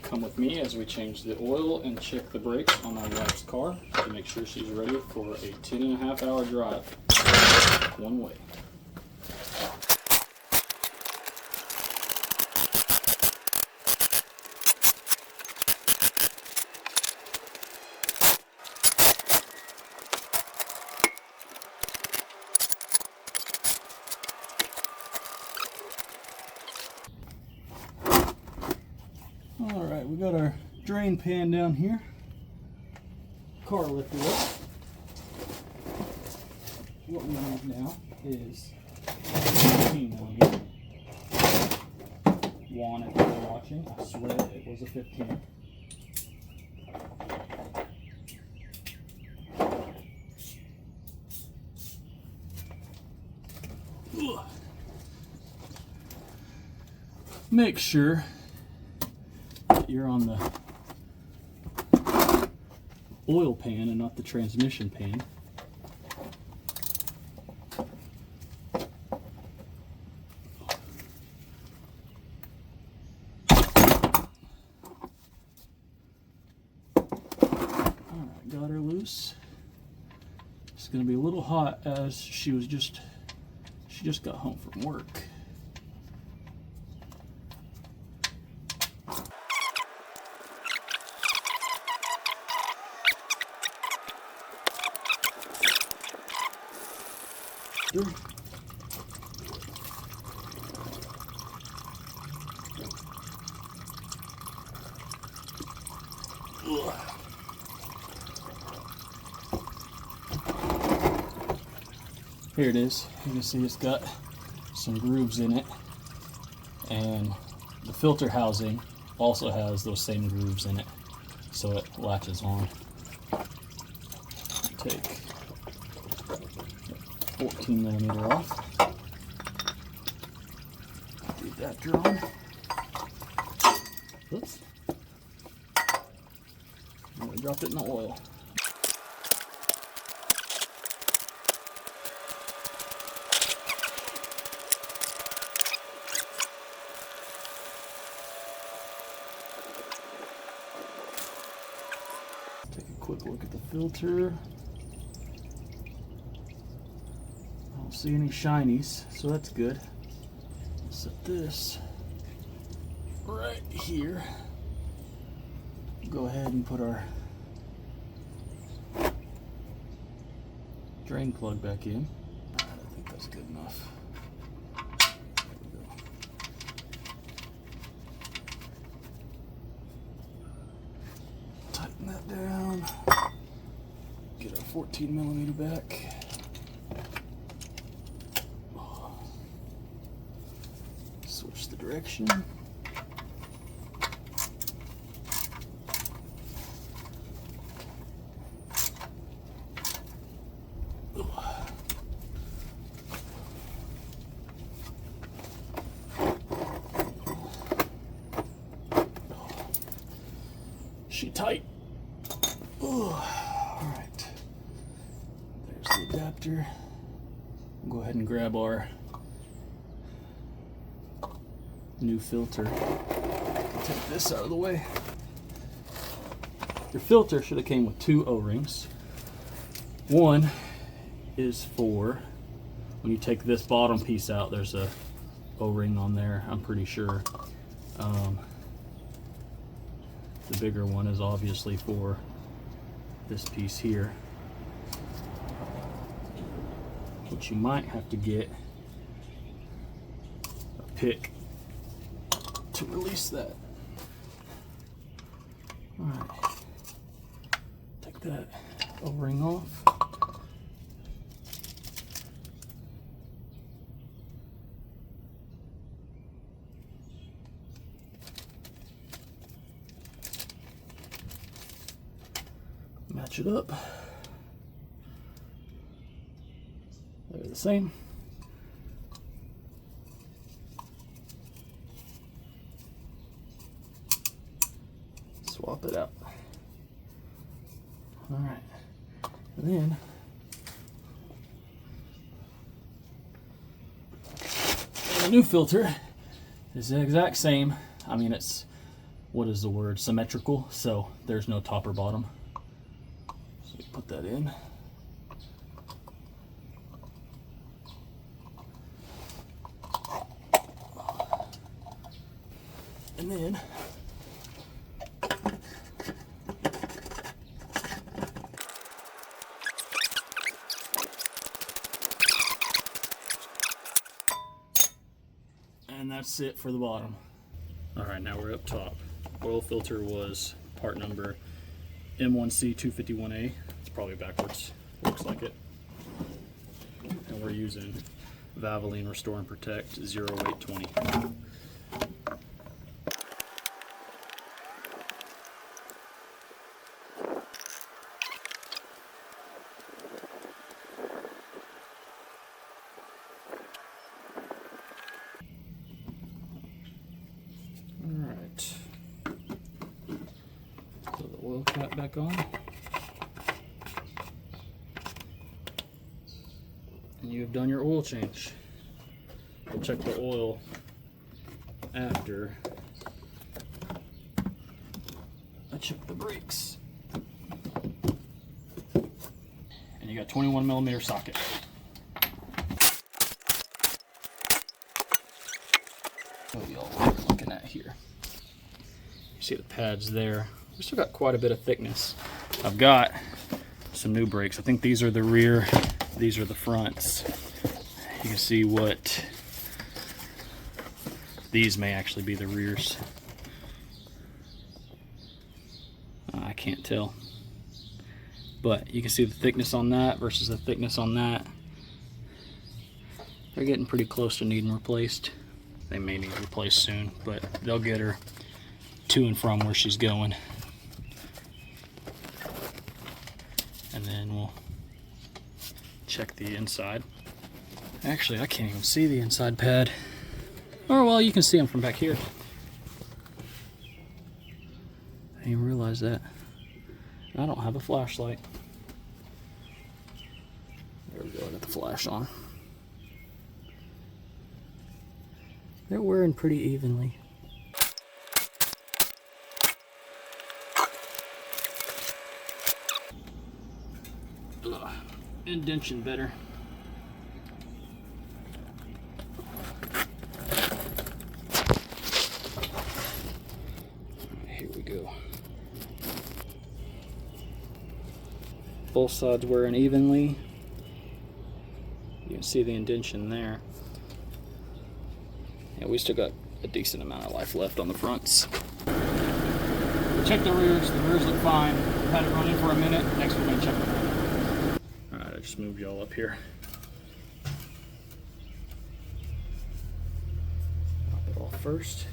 Come with me as we change the oil and check the brakes on my wife's car to make sure she's ready for a 10.5-hour drive one way. Alright, we got our drain pan down here. Car lifted up. What we need now is 15mm. Juan, if you're watching, I swear it was a 15. Ugh. Make sure you're on the oil pan and not the transmission pan. Alright, got her loose. It's gonna be a little hot as she just got home from work. Here it is. You can see it's got some grooves in it, and the filter housing also has those same grooves in it, so it latches on. Take 14mm off. Leave that drawn. Oops. And we dropped it in the oil. Take a quick look at the filter. I don't see any shinies, so that's good. Set this right here. Go ahead and put our drain plug back in. I think that's good enough. There we go. Tighten that down. Get our 14mm back. Switch the direction. She tight. Alright. There's the adapter. We'll go ahead and grab our new filter. Take this out of the way. Your filter should have came with 2 O-rings. One is for when you take this bottom piece out, there's a O-ring on there, I'm pretty sure. The bigger one is obviously for this piece here, which you might have to get a pick to release that. Alright, take that O-ring off. Match it up. They're the same. Swap it out. All right, and then the new filter is the exact same. I mean, it's what is the word, symmetrical, so there's no top or bottom. So you put that in. And then and that's it for the bottom. All right, now we're up top. Oil filter was part number M1C251A. It's probably backwards, looks like it. And we're using Valvoline Restore and Protect 0820. Alright, put the oil cap back on. And you have done your oil change. We'll check the oil after I check the brakes. And you got 21mm socket. What y'all looking at here? You see the pads there. We still got quite a bit of thickness. I've got some new brakes. I think these are the rear, these are the fronts. You can see what these may actually be the rears. I can't tell. But you can see the thickness on that versus the thickness on that. They're getting pretty close to needing replaced. They may need replaced soon, but they'll get her to and from where she's going. And then we'll check the inside. Actually, I can't even see the inside pad. Oh, well, you can see them from back here. I didn't even realize that. I don't have a flashlight. There we go, I got the flash on. They're wearing pretty evenly. Ugh, indention better. Here we go. Both sides wearing evenly. You can see the indention there. Yeah, we still got a decent amount of life left on the fronts. Check the rears. The rears look fine. We've had it running for a minute. Next we're going to check the front. Alright, I just moved y'all up here. Pop it off first.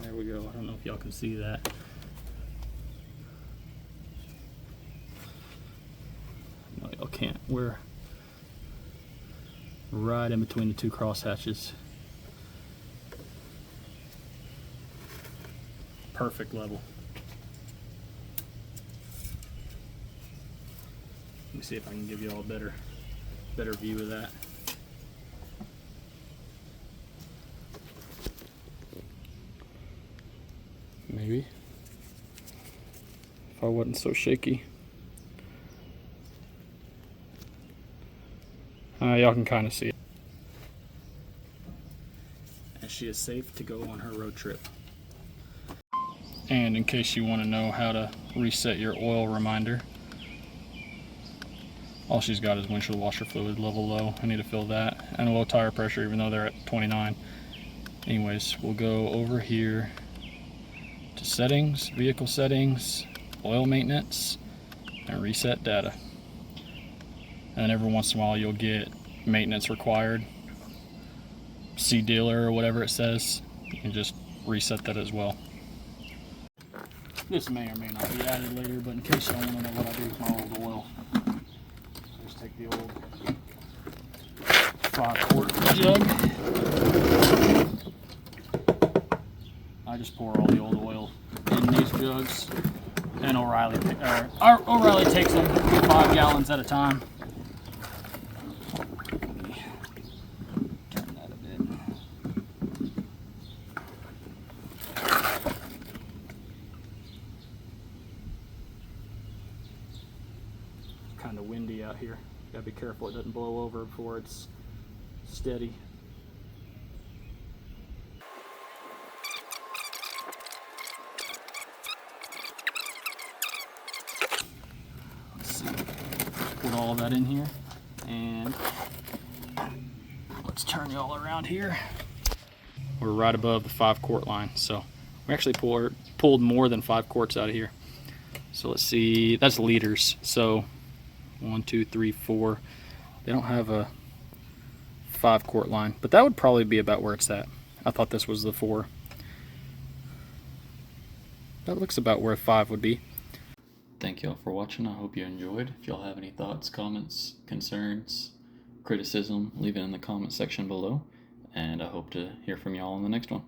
There we go. I don't know if y'all can see that. No, y'all can't. We're right in between the two cross hatches. Perfect level. Let me see if I can give you all a better view of that. Maybe. If I wasn't so shaky. Y'all can kind of see it. And she is safe to go on her road trip. And in case you want to know how to reset your oil reminder, all she's got is windshield washer fluid level low. I need to fill that, and a low tire pressure, even though they're at 29. Anyways, we'll go over here to settings, vehicle settings, oil maintenance, and reset data. And then every once in a while you'll get maintenance required, see dealer or whatever it says. You can just reset that as well. This may or may not be added later, but in case you don't want to know what I do with my old oil, I just take the old 5-quart jug. I just pour all the old oil in these jugs, and O'Reilly takes them 5 gallons at a time. kind of windy out here. Gotta be careful it doesn't blow over before it's steady. Let's see, put all of that in here, and let's turn you all around here. We're right above the 5-quart line, so we actually pulled more than 5 quarts out of here. So let's see, that's liters. So 1, 2, 3, 4. They don't have a 5-quart line, but that would probably be about where it's at. I thought this was the 4. That looks about where 5 would be. Thank y'all for watching. I hope you enjoyed. If y'all have any thoughts, comments, concerns, criticism, leave it in the comment section below. And I hope to hear from y'all in the next one.